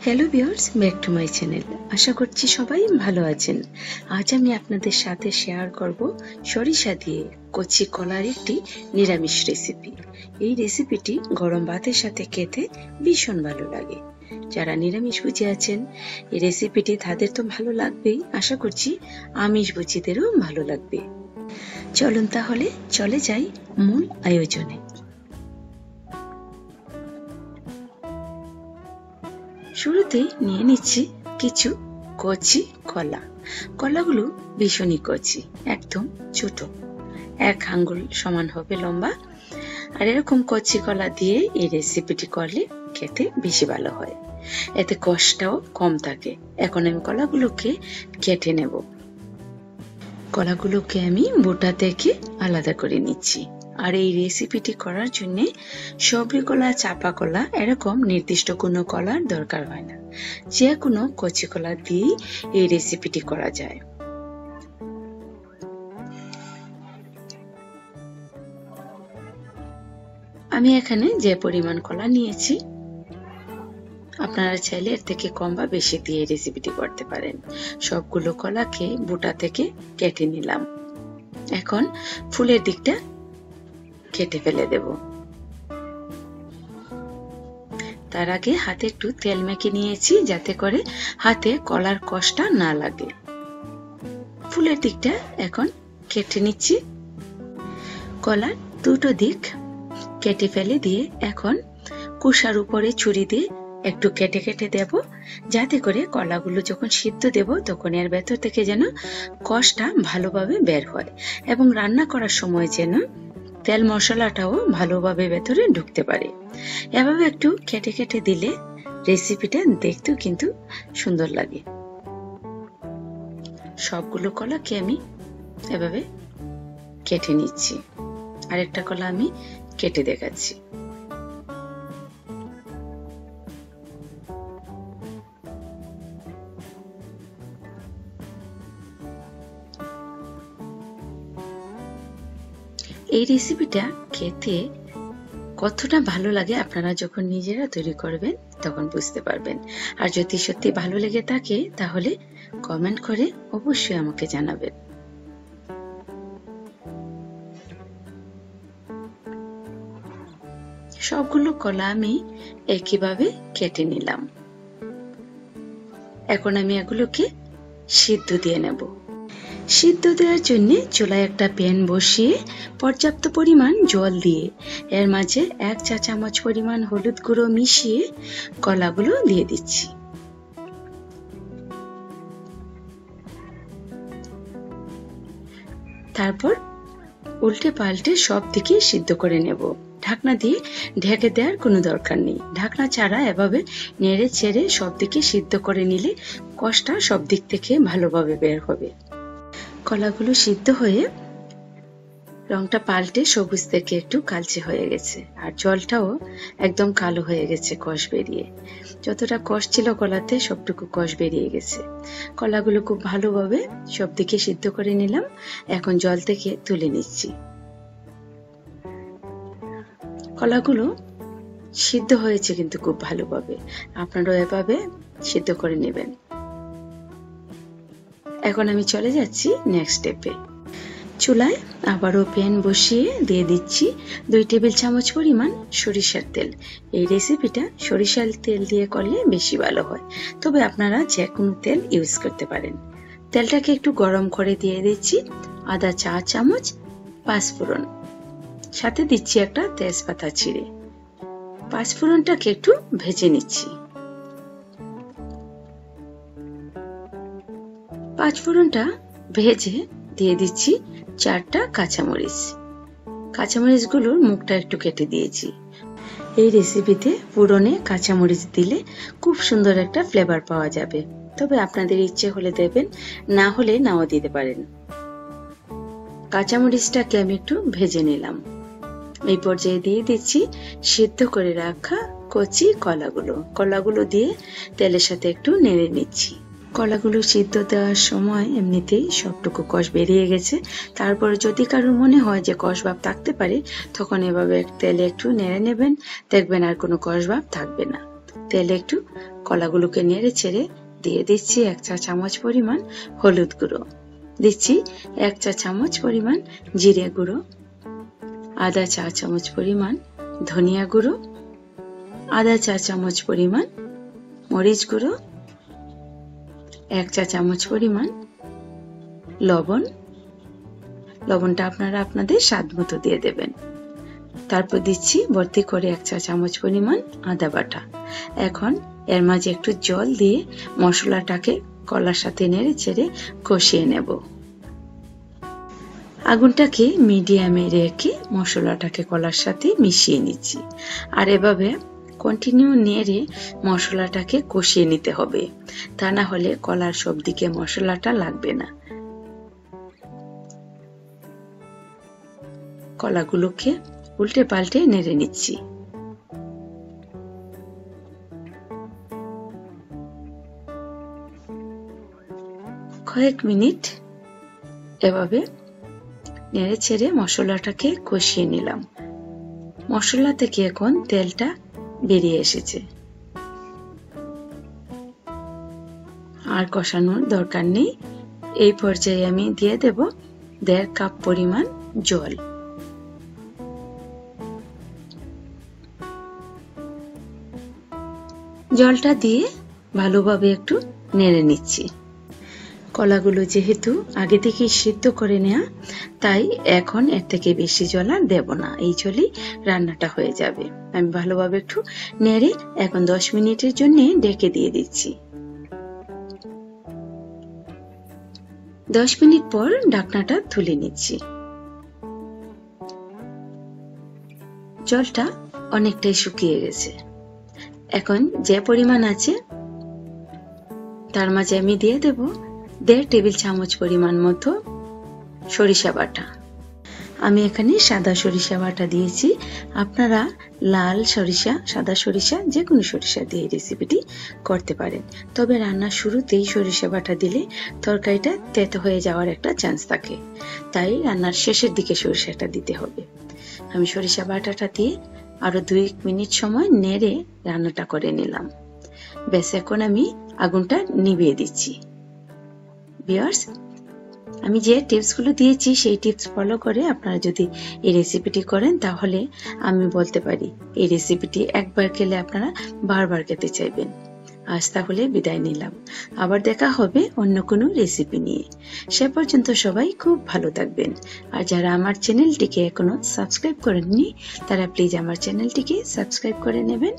Hello viewers, back to my channel. আশা করছি সবাই ভালো আছেন। আজ আমি আপনাদের সাথে শেয়ার করব সরিষা দিয়ে কচি কলার একটি নিরামিষ রেসিপি। এই রেসিপিটি গরম ভাতের সাথে খেতে ভীষণ ভালো লাগে। যারা নিরামিষভোজী আছেন এই রেসিপিটি তাদের তো ভালো লাগবেই, আশা করছি আমিষভোজীদেরও ভালো লাগবে। চলুন তাহলে চলে যাই মূল আয়োজনে। শুরুতেই নিয়ে নিচ্ছি কিছু কচি কলা। কলাগুলো ভীষণই কচি, একদম ছোট, 1 আঙ্গুল সমান হবে লম্বা। আর এরকম কচি কলা দিয়ে এই রেসিপিটি করলে খেতে বেশি ভালো হয়, এতে কষ্টটাও কম থাকে। এখন আমি কলাগুলোকে কেটে নেব। কলাগুলোকে আমি বোটা থেকে আলাদা করে নিচ্ছি। আর এই রেসিপিটি করার জন্য সবরি কলা, চাপা কলা এরকম নির্দিষ্ট কোনো কলার দরকার হয় না, যে কোনো কচি কলা দিয়ে এই রেসিপিটি করা যায়। আমি এখানে যে পরিমাণ কলা নিয়েছি, আপনারা চাইলে এর থেকে কম বা বেশি দিয়ে রেসিপিটি করতে পারেন। সবগুলো কলাকে বোটা থেকে কেটে নিলাম। এখন ফুলের দিকটা কেটে ফেলে দেব। তার আগে হাতে একটু তেল মেখে নিয়েছি, যাতে করে হাতে কলার কষটা না লাগে। ফুলের দিকটা এখন কেটে নিচ্ছি। কলার দুটো দিক কেটে ফেলে দিয়ে এখন কুসার উপরে ছুরি দিয়ে একটু কেটে কেটে দেব, যাতে করে কলাগুলো যখন সিদ্ধ দেব তখন এর ভেতর থেকে যেন কষটা ভালোভাবে বের হয়, এবং রান্না করার সময় যেন তেল মশলাটাও ভালোভাবে ভেতরে ঢুকতে পারে। এভাবে একটু কেটে কেটে দিলে রেসিপিটা দেখতেও কিন্তু সুন্দর লাগে। সবগুলো কলাকে আমি এভাবে কেটে নিচ্ছি। আরেকটা কলা আমি কেটে দেখাচ্ছি। এই রেসিপিটা খেতে কতটা ভালো লাগে আপনারা যখন নিজেরা তৈরি করবেন তখন বুঝতে পারবেন। আর যদি সত্যি ভালো লেগে থাকে তাহলে কমেন্ট করে অবশ্যই আমাকে জানাবেন। সবগুলো কলা আমি একইভাবে কেটে নিলাম। এখন আমি এগুলোকে সিদ্ধ দিয়ে নেব। সিদ্ধ দেওয়ার জন্য চুলায় একটা প্যান বসিয়ে পর্যাপ্ত পরিমাণ জল দিয়ে এর মাঝে 1 চা চামচ পরিমাণ হলুদ গুঁড়ো মিশিয়ে কলাগুলো দিয়ে দিচ্ছি। তারপর উল্টে পাল্টে সব দিকে সিদ্ধ করে নেব। ঢাকনা দিয়ে ঢেকে দেওয়ার কোনো দরকার নেই। ঢাকনা ছাড়া এভাবে নেড়ে ছেড়ে সব দিকে সিদ্ধ করে নিলে কষটা সব দিক থেকে ভালোভাবে বের হবে। কলাগুলো সিদ্ধ হয়ে রংটা পাল্টে সবুজ থেকে একটু কালচে হয়ে গেছে, আর জলটাও একদম কালো হয়ে গেছে কষ বেরিয়ে। যতটা কষ ছিল কলাতে সবটুকু কষ বেরিয়ে গেছে। কলাগুলো খুব ভালোভাবে সব দিকে সিদ্ধ করে নিলাম। এখন জল থেকে তুলে নিচ্ছি। কলাগুলো সিদ্ধ হয়েছে কিন্তু খুব ভালোভাবে, আপনারাও এভাবে সিদ্ধ করে নেবেন। এখন আমি চলে যাচ্ছি নেক্সট স্টেপে। চুলায় আবারও প্যান বসিয়ে দিয়ে দিচ্ছি 2 টেবিল চামচ পরিমাণ সরিষার তেল। এই রেসিপিটা সরিষার তেল দিয়ে করলে বেশি ভালো হয়, তবে আপনারা যে কোনো তেল ইউজ করতে পারেন। তেলটাকে একটু গরম করে দিয়ে দিচ্ছি আধা চা চামচ পাঁচফোড়ন, সাথে দিচ্ছি একটা তেজপাতা ছিঁড়ে। পাঁচফোড়নটাকে একটু ভেজে নিচ্ছি। পাঁচফোড়নটা ভেজে দিয়ে দিচ্ছি 4টা কাঁচামরিচ। কাঁচামরিচগুলোর মুখটা একটু কেটে দিয়েছি। এই রেসিপিতে ফোড়নে কাঁচামরিচ দিলে খুব সুন্দর একটা ফ্লেভার পাওয়া যাবে, তবে আপনাদের ইচ্ছে হলে দেবেন, না হলে নাও দিতে পারেন। কাঁচামরিচটাকে আমি একটু ভেজে নিলাম। এই পর্যায়ে দিয়ে দিচ্ছি সিদ্ধ করে রাখা কচি কলাগুলো দিয়ে তেলের সাথে একটু নেড়ে নিচ্ছি। কলাগুলো সিদ্ধ দেওয়ার সময় এমনিতেই সবটুকু কষ বেরিয়ে গেছে। তারপরে যদি কারোর মনে হয় যে কষ ভাব থাকতে পারে, তখন এভাবে তেলে একটু নেড়ে নেবেন, দেখবেন আর কোনো কষ ভাব থাকবে না। তেলে একটু কলাগুলোকে নেড়ে ছেড়ে দিয়ে দিচ্ছি 1 চা চামচ পরিমাণ হলুদ গুঁড়ো, দিচ্ছি 1 চা চামচ পরিমাণ জিরে গুঁড়ো, আধা চা চামচ পরিমাণ ধনিয়া গুঁড়ো, আধা চা চামচ পরিমাণ মরিচ গুঁড়ো, 1 চা চামচ পরিমাণ লবণ। লবণটা আপনারা আপনাদের স্বাদ মতো দিয়ে দেবেন। তারপর দিচ্ছি ভর্তি করে 1 চা চামচ পরিমাণ আদা বাটা। এখন এর মাঝে একটু জল দিয়ে মশলাটাকে কলার সাথে নেড়ে ছেড়ে কষিয়ে নেব। আগুনটাকে মিডিয়ামে রেখে মশলাটাকে কলার সাথে মিশিয়ে নিচ্ছি। আর এভাবে কন্টিনিউ নেড়ে মশলাটাকে কষিয়ে নিতে হবে, তা না হলে কলার সব দিকে মশলাটা লাগবে না। কলাগুলোকে উল্টে পাল্টে নেড়ে নিচ্ছি। কয়েক মিনিট এভাবে নেড়ে ছেড়ে মশলাটাকে কষিয়ে নিলাম। মশলা থেকে এখন তেলটা বেরিয়ে এসেছে, আর কষানোর দরকার নেই। এই পর্যায়ে আমি দিয়ে দেব 1.5 কাপ পরিমাণ জল। জলটা দিয়ে ভালোভাবে একটু নেড়ে নিচ্ছি। কলাগুলো যেহেতু আগে থেকে সিদ্ধ করে নেওয়া, তাই এখন এর থেকে বেশি জল আর দেব না, এই জলই রান্নাটা হয়ে যাবে। আমি ভালোভাবে একটু নেড়ে এখন 10 মিনিটের জন্য ঢেকে দিয়ে দিচ্ছি। 10 মিনিট পর ঢাকনাটা তুলে নিচ্ছি। জলটা অনেকটাই শুকিয়ে গেছে। এখন যে পরিমাণ আছে তার মাঝে আমি দিয়ে দেব 1.5 টেবিল চামচ পরিমাণ মতো সরিষা বাটা। আমি এখানে সাদা সরিষা বাটা দিয়েছি। আপনারা লাল সরিষা, সাদা সরিষা, যে কোনো সরিষা দিয়ে রেসিপিটি করতে পারেন। তবে রান্নার শুরুতেই সরিষা বাটা দিলে তরকারিটা তেতো হয়ে যাওয়ার একটা চান্স থাকে, তাই রান্নার শেষের দিকে সরিষাটা দিতে হবে। আমি সরিষা বাটাটা দিয়ে আরো 2 মিনিট সময় নেড়ে রান্নাটা করে নিলাম। বেশ, এখন আমি আগুনটা নিভিয়ে দিচ্ছি। ভিউয়ার্স, আমি যে টিপসগুলো দিয়েছি সেই টিপস ফলো করে আপনারা যদি এই রেসিপিটি করেন, তাহলে আমি বলতে পারি এই রেসিপিটি একবার খেলে আপনারা বারবার খেতে চাইবেন। আজ তাহলে বিদায় নিলাম, আবার দেখা হবে অন্য কোনো রেসিপি নিয়ে। সে পর্যন্ত সবাই খুব ভালো থাকবেন। আর যারা আমার চ্যানেলটিকে এখনো সাবস্ক্রাইব করেননি, তারা প্লিজ আমার চ্যানেলটিকে সাবস্ক্রাইব করে নেবেন।